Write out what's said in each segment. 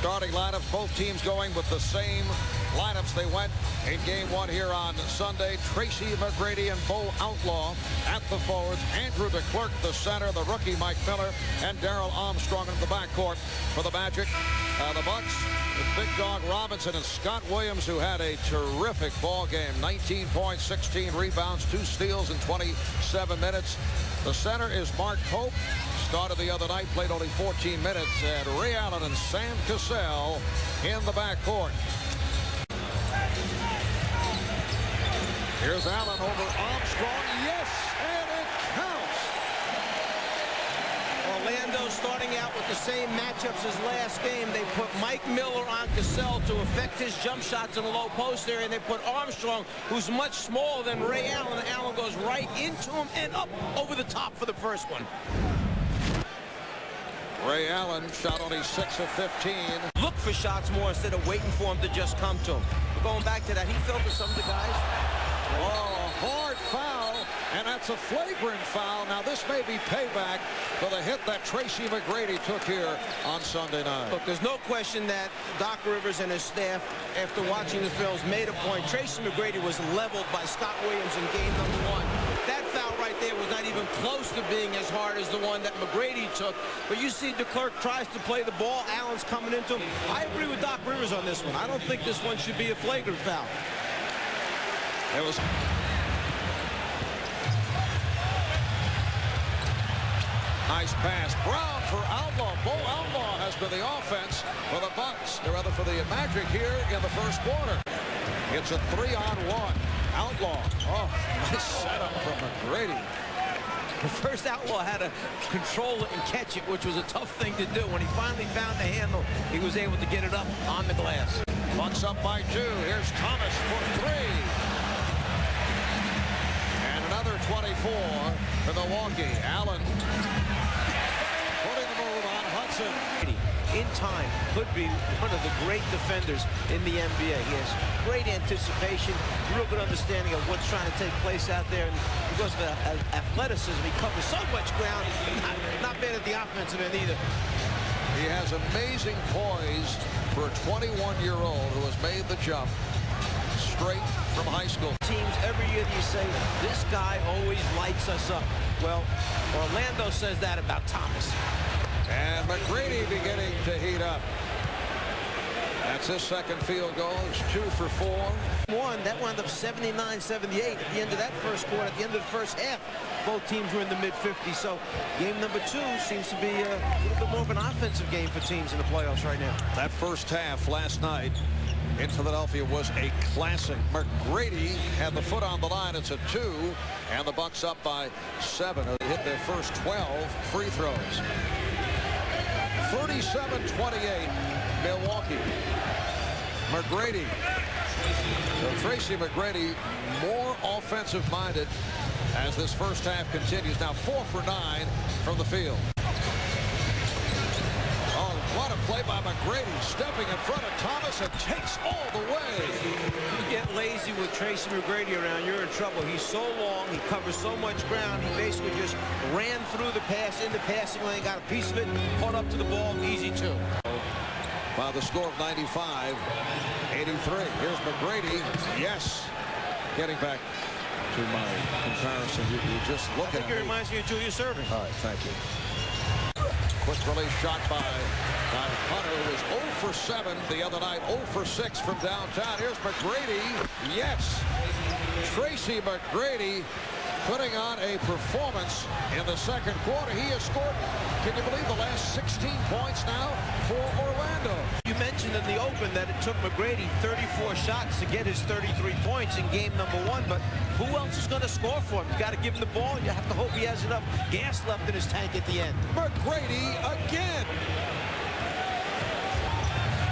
starting lineups. Both teams going with the same lineups they went in game one here on Sunday. Tracy McGrady and Bo Outlaw at the forwards. Andrew DeClercq, the center. The rookie Mike Miller and Darrell Armstrong in the backcourt for the Magic. The Bucks, the big dog Robinson and Scott Williams, who had a terrific ball game. 19 points, 16 rebounds, 2 steals in 27 minutes. The center is Mark Pope. Started the other night, played only 14 minutes. And Ray Allen and Sam Cassell in the backcourt. Here's Allen over Armstrong. Yes, and it counts. Orlando starting out with the same matchups as last game. They put Mike Miller on Cassell to affect his jump shots in the low post area, and they put Armstrong, who's much smaller than Ray Allen. And Allen goes right into him and up over the top for the first one. Ray Allen shot only 6 of 15. Look for shots more instead of waiting for him to just come to him. We're going back to that. He fell for some of the guys. Oh, a hard foul, and that's a flagrant foul. Now, this may be payback for the hit that Tracy McGrady took here on Sunday night. Look, there's no question that Doc Rivers and his staff, after watching the films, made a point. Tracy McGrady was leveled by Scott Williams in game number 1. That foul right there was not even close to being as hard as the one that McGrady took. But you see DeClercq tries to play the ball. Allen's coming into him. I agree with Doc Rivers on this one. I don't think this one should be a flagrant foul. It was nice pass. Brown for Outlaw. Bo Outlaw has been the offense for the Bucks, or rather for the Magic here in the first quarter. It's a 3-on-1. Outlaw. Oh, nice setup from McGrady. The first Outlaw had to control it and catch it, which was a tough thing to do. When he finally found the handle, he was able to get it up on the glass. Bucks up by 2. Here's Thomas for 3. And another 24 for Milwaukee. Allen putting the move on Hudson. In time, could be one of the great defenders in the NBA. He has great anticipation, real good understanding of what's trying to take place out there. And because of the athleticism, he covers so much ground. Not bad at the offensive end either. He has amazing poise for a 21-year-old who has made the jump straight from high school. Teams every year you say, this guy always lights us up. Well, Orlando says that about Thomas. And McGrady beginning to heat up. That's his second field goal. It's 2 for 4. That wound up 79-78 at the end of that first quarter. At the end of the first half, both teams were in the mid-50s. So game number 2 seems to be a little bit more of an offensive game for teams in the playoffs right now. That first half last night in Philadelphia was a classic. McGrady had the foot on the line. It's a 2, and the Bucks up by 7. They hit their first 12 free throws. 37-28, Milwaukee. McGrady. So Tracy McGrady more offensive-minded as this first half continues. Now 4 for 9 from the field. Oh, what a play by McGrady, stepping in front of Thomas and takes all the way. You get lazy with Tracy McGrady around, you're in trouble. He's so long, he covers so much ground. He basically just ran through the pass in the passing lane, got a piece of it, caught up to the ball, easy 2. By the score of 95-83. Here's McGrady. Yes. Getting back to my comparison, you just look at it. I think it reminds me of Julius Irving. All right, thank you. Quick release shot by Hunter, who was 0 for 7 the other night, 0 for 6 from downtown. Here's McGrady. Yes. Tracy McGrady putting on a performance in the second quarter. He has scored, can you believe, the last 16 points now for Orlando. You mentioned in the open that it took McGrady 34 shots to get his 33 points in game number 1, but who else is going to score for him? You got to give him the ball. You have to hope he has enough gas left in his tank at the end. McGrady again.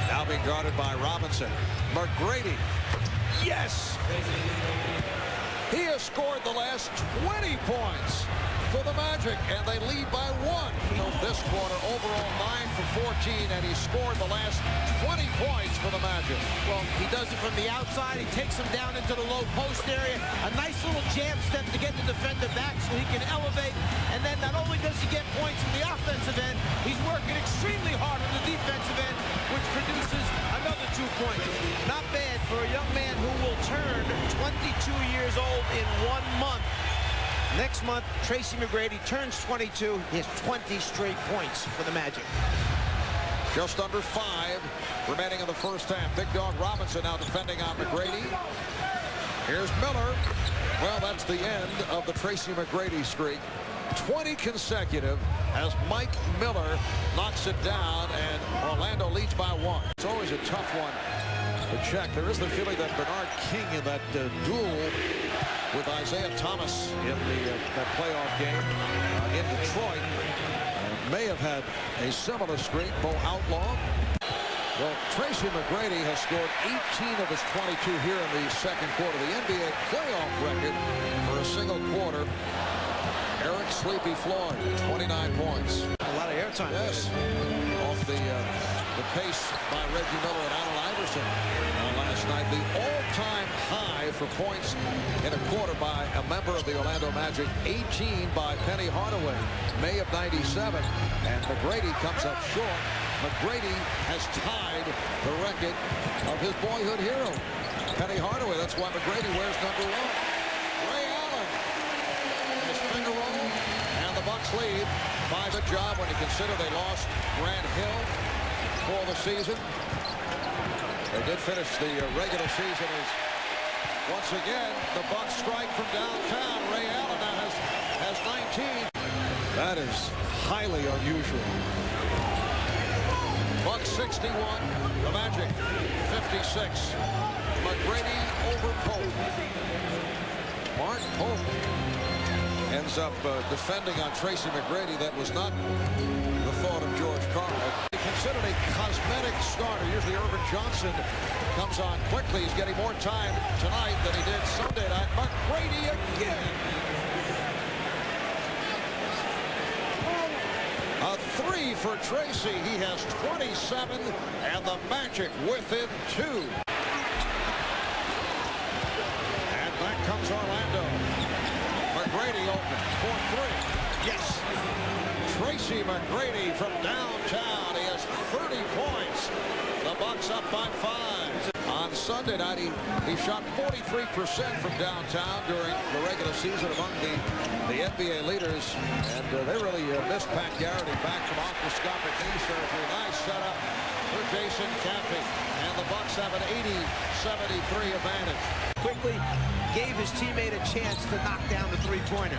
Now being guarded by Robinson. McGrady. Yes. He has scored the last 20 points for the Magic, and they lead by 1. This quarter, overall 9 for 14, and he scored the last 20 points for the Magic. Well, he does it from the outside. He takes him down into the low post area. A nice little jab step to get the defender back so he can elevate. And then not only does he get points from the offensive end, he's working extremely hard on the defensive end, which points. Not bad for a young man who will turn 22 years old in 1 month. Next month, Tracy McGrady turns 22. He has 20 straight points for the Magic. Just under 5 remaining in the first half. Big Dog Robinson now defending on McGrady. Here's Miller. Well, that's the end of the Tracy McGrady streak. 20 consecutive as Mike Miller knocks it down, and Orlando leads by 1. It's always a tough one to check. There is the feeling that Bernard King in that duel with Isaiah Thomas in that playoff game in Detroit may have had a similar streak. Bo Outlaw. Well, Tracy McGrady has scored 18 of his 22 here in the second quarter. The NBA playoff record for a single quarter. Eric Sleepy Floyd, 29 points. A lot of airtime. Yes. Off the pace by Reggie Miller and Allen Iverson last night. The all-time high for points in a quarter by a member of the Orlando Magic. 18 by Penny Hardaway, May of '97. And McGrady comes up short. McGrady has tied the record of his boyhood hero, Penny Hardaway. That's why McGrady wears number 1. Ray Allen. His finger roll. And the Bucks lead by the job when you consider they lost Grant Hill for the season. They did finish the regular season as once again the Bucks strike from downtown. Ray Allen now has 19. That is highly unusual. Bucks 61, the Magic 56. McGrady over Pope. Mark Pope ends up defending on Tracy McGrady. That was not the thought of George Karl. Considered a cosmetic starter. Usually Irving Johnson comes on quickly. He's getting more time tonight than he did Sunday night. McGrady again. A 3 for Tracy. He has 27, and the Magic within 2. And back comes Orlando. McGrady open for 3. Yes. Tracy McGrady from downtown. He has 30 points. The Bucks up by 5. On Sunday night, he shot 43% from downtown during the regular season among the NBA leaders. And they really missed Pat Garrity back from arthroscopic knee surgery. Nice setup for Jason Caffey. And the Bucks have an 80-73 advantage. Quickly gave his teammate a chance to knock down the three-pointer.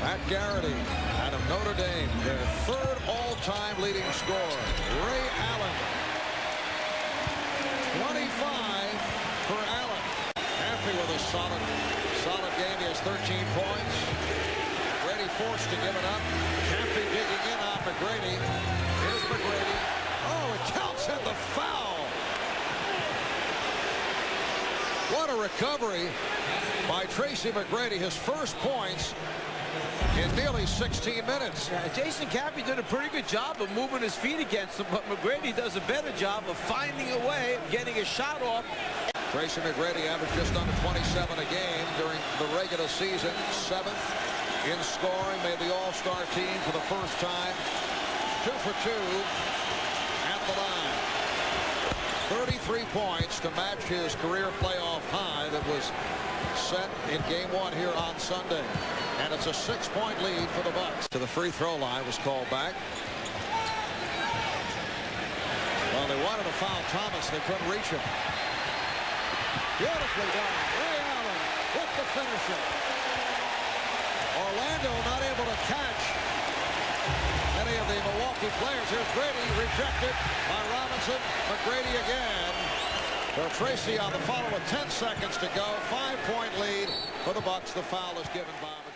Pat Garrity out of Notre Dame, their 3rd all-time leading scorer. Ray Allen. 25 for Allen. Caffey with a solid game. He has 13 points. McGrady forced to give it up. Caffey digging in on McGrady. Here's McGrady. Oh, it counts in the foul. What a recovery by Tracy McGrady. His first points in nearly 16 minutes. Jason Caffey did a pretty good job of moving his feet against him, but McGrady does a better job of finding a way of getting a shot off. Tracy McGrady averaged just under 27 a game during the regular season. 7th in scoring, made the All-Star team for the first time. 2 for 2 at the line. 33 points to match his career playoff high that was set in Game 1 here on Sunday. And it's a 6-point lead for the Bucks. To the free throw line was called back. Well, they wanted to foul Thomas. They couldn't reach him. Beautifully done. Ray Allen with the finisher. Orlando not able to catch any of the Milwaukee players. Here's Grady, rejected by Robinson. McGrady again. Well, Tracy on the follow with 10 seconds to go. 5-point lead for the Bucks. The foul is given by McGrady.